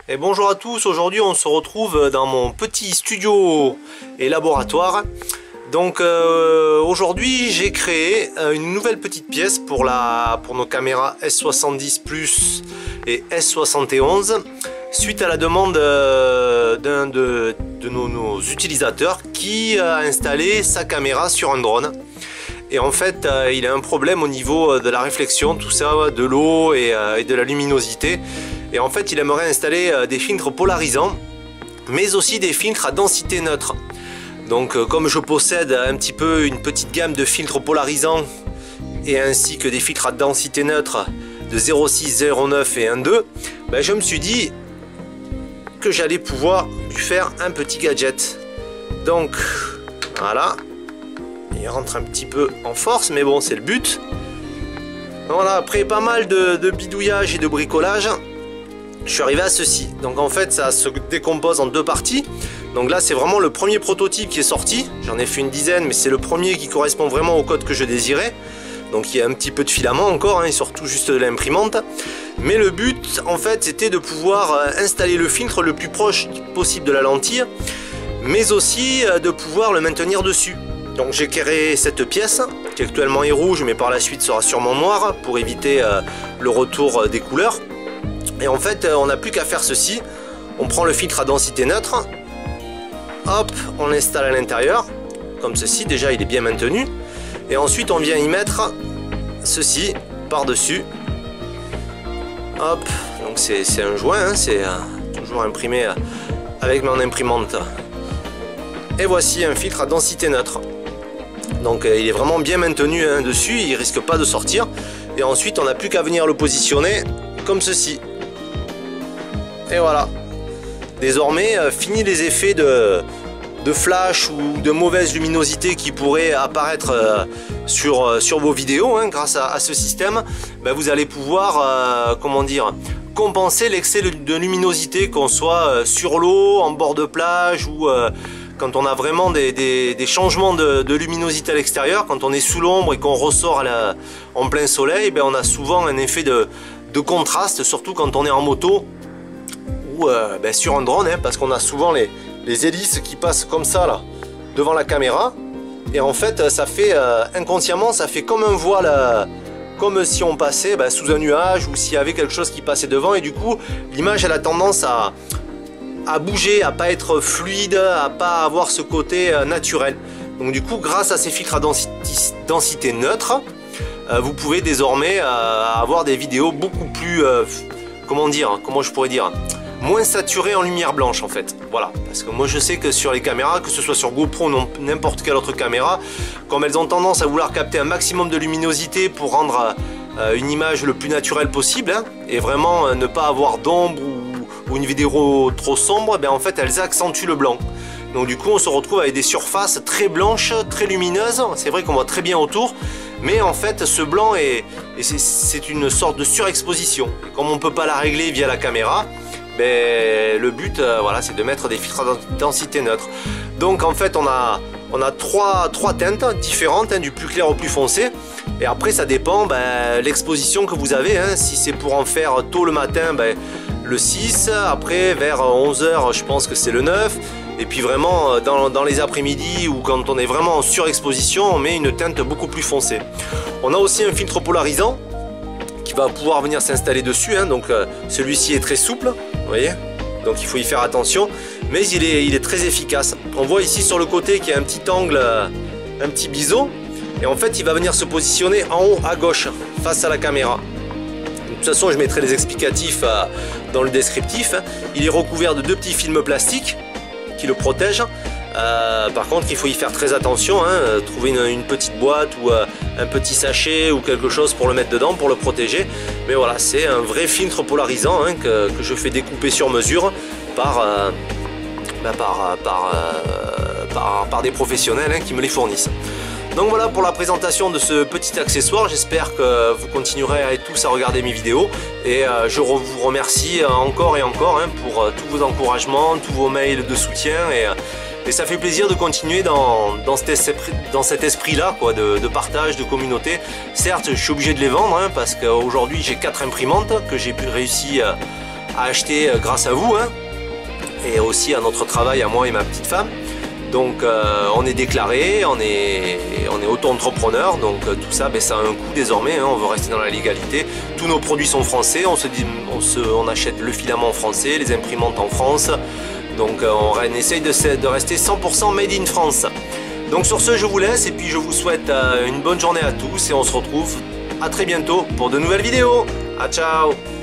Et bonjour à tous, aujourd'hui on se retrouve dans mon petit studio et laboratoire. Donc aujourd'hui j'ai créé une nouvelle petite pièce pour nos caméras S70 Plus et S71 suite à la demande d'un de nos utilisateurs qui a installé sa caméra sur un drone. Et en fait il a un problème au niveau de la réflexion, tout ça, de l'eau et de la luminosité. Et en fait il aimerait installer des filtres polarisants mais aussi des filtres à densité neutre. Donc comme je possède un petit peu une petite gamme de filtres polarisants et ainsi que des filtres à densité neutre de 0,6, 0,9 et 1,2, ben, je me suis dit que j'allais pouvoir lui faire un petit gadget. Donc voilà, il rentre un petit peu en force mais bon c'est le but. Voilà, après pas mal de bidouillage et de bricolage, je suis arrivé à ceci. Donc en fait ça se décompose en deux parties. Donc là c'est vraiment le premier prototype qui est sorti. J'en ai fait une dizaine mais c'est le premier qui correspond vraiment au code que je désirais. Donc il y a un petit peu de filament encore et surtout juste de l'imprimante. Mais le but en fait c'était de pouvoir installer le filtre le plus proche possible de la lentille, mais aussi de pouvoir le maintenir dessus. Donc j'ai créé cette pièce qui actuellement est rouge mais par la suite sera sûrement noire pour éviter le retour des couleurs. Et en fait on n'a plus qu'à faire ceci. On prend le filtre à densité neutre, hop, on l'installe à l'intérieur comme ceci, déjà il est bien maintenu, et ensuite on vient y mettre ceci par dessus, hop, donc c'est un joint, hein, c'est toujours imprimé avec mon imprimante, et voici un filtre à densité neutre. Donc il est vraiment bien maintenu hein, dessus, il risque pas de sortir, et ensuite on n'a plus qu'à venir le positionner comme ceci. Et voilà, désormais fini les effets de flash ou de mauvaise luminosité qui pourraient apparaître sur vos vidéos hein, grâce à ce système. Ben, vous allez pouvoir comment dire, compenser l'excès de luminosité, qu'on soit sur l'eau, en bord de plage ou quand on a vraiment des changements de luminosité à l'extérieur. Quand on est sous l'ombre et qu'on ressort en plein soleil, ben, on a souvent un effet de contraste, surtout quand on est en moto ou ben, sur un drone hein, parce qu'on a souvent les hélices qui passent comme ça là devant la caméra, et en fait ça fait inconsciemment ça fait comme un voile, comme si on passait ben, sous un nuage ou s'il y avait quelque chose qui passait devant, et du coup l'image elle a tendance à bouger, à pas être fluide, à pas avoir ce côté naturel. Donc du coup grâce à ces filtres à densité neutre, vous pouvez désormais avoir des vidéos beaucoup plus comment je pourrais dire, moins saturé en lumière blanche en fait. Voilà, parce que moi je sais que sur les caméras, que ce soit sur GoPro ou n'importe quelle autre caméra, comme elles ont tendance à vouloir capter un maximum de luminosité pour rendre une image le plus naturelle possible hein, et vraiment ne pas avoir d'ombre ou une vidéo trop sombre, ben en fait elles accentuent le blanc. Donc du coup on se retrouve avec des surfaces très blanches, très lumineuses. C'est vrai qu'on voit très bien autour, mais en fait ce blanc c'est une sorte de surexposition. Et comme on ne peut pas la régler via la caméra, ben, le but voilà, c'est de mettre des filtres à densité neutre. Donc en fait on a trois teintes différentes hein, du plus clair au plus foncé, et après ça dépend ben, l'exposition que vous avez hein. Si c'est pour en faire tôt le matin, ben, le 6, après vers 11 h je pense que c'est le 9, et puis vraiment dans les après-midi ou quand on est vraiment en surexposition, on met une teinte beaucoup plus foncée. On a aussi un filtre polarisant qui va pouvoir venir s'installer dessus hein. Donc celui-ci est très souple, vous voyez, donc il faut y faire attention, mais il est très efficace. On voit ici sur le côté qu'il y a un petit angle, un petit biseau, et en fait il va venir se positionner en haut à gauche face à la caméra. De toute façon je mettrai les explicatifs dans le descriptif. Il est recouvert de deux petits films plastiques qui le protègent. Par contre il faut y faire très attention hein, trouver une petite boîte ou un petit sachet ou quelque chose pour le mettre dedans pour le protéger. Mais voilà, c'est un vrai filtre polarisant hein, que je fais découper sur mesure par des professionnels hein, qui me les fournissent. Donc voilà pour la présentation de ce petit accessoire. J'espère que vous continuerez tous à regarder mes vidéos, et je vous remercie encore et encore hein, pour tous vos encouragements, tous vos mails de soutien, et ça fait plaisir de continuer dans cet esprit là quoi, de partage, de communauté. Certes je suis obligé de les vendre hein, parce qu'aujourd'hui j'ai 4 imprimantes que j'ai réussi à acheter grâce à vous, hein, et aussi à notre travail, à moi et ma petite femme. Donc on est déclaré, on est auto-entrepreneur, donc tout ça, ben, ça a un coût désormais, hein, on veut rester dans la légalité. Tous nos produits sont français, on achète le filament français, les imprimantes en France, donc on essaye de rester 100% made in France. Donc sur ce, je vous laisse et puis je vous souhaite une bonne journée à tous et on se retrouve à très bientôt pour de nouvelles vidéos. Ah, ciao!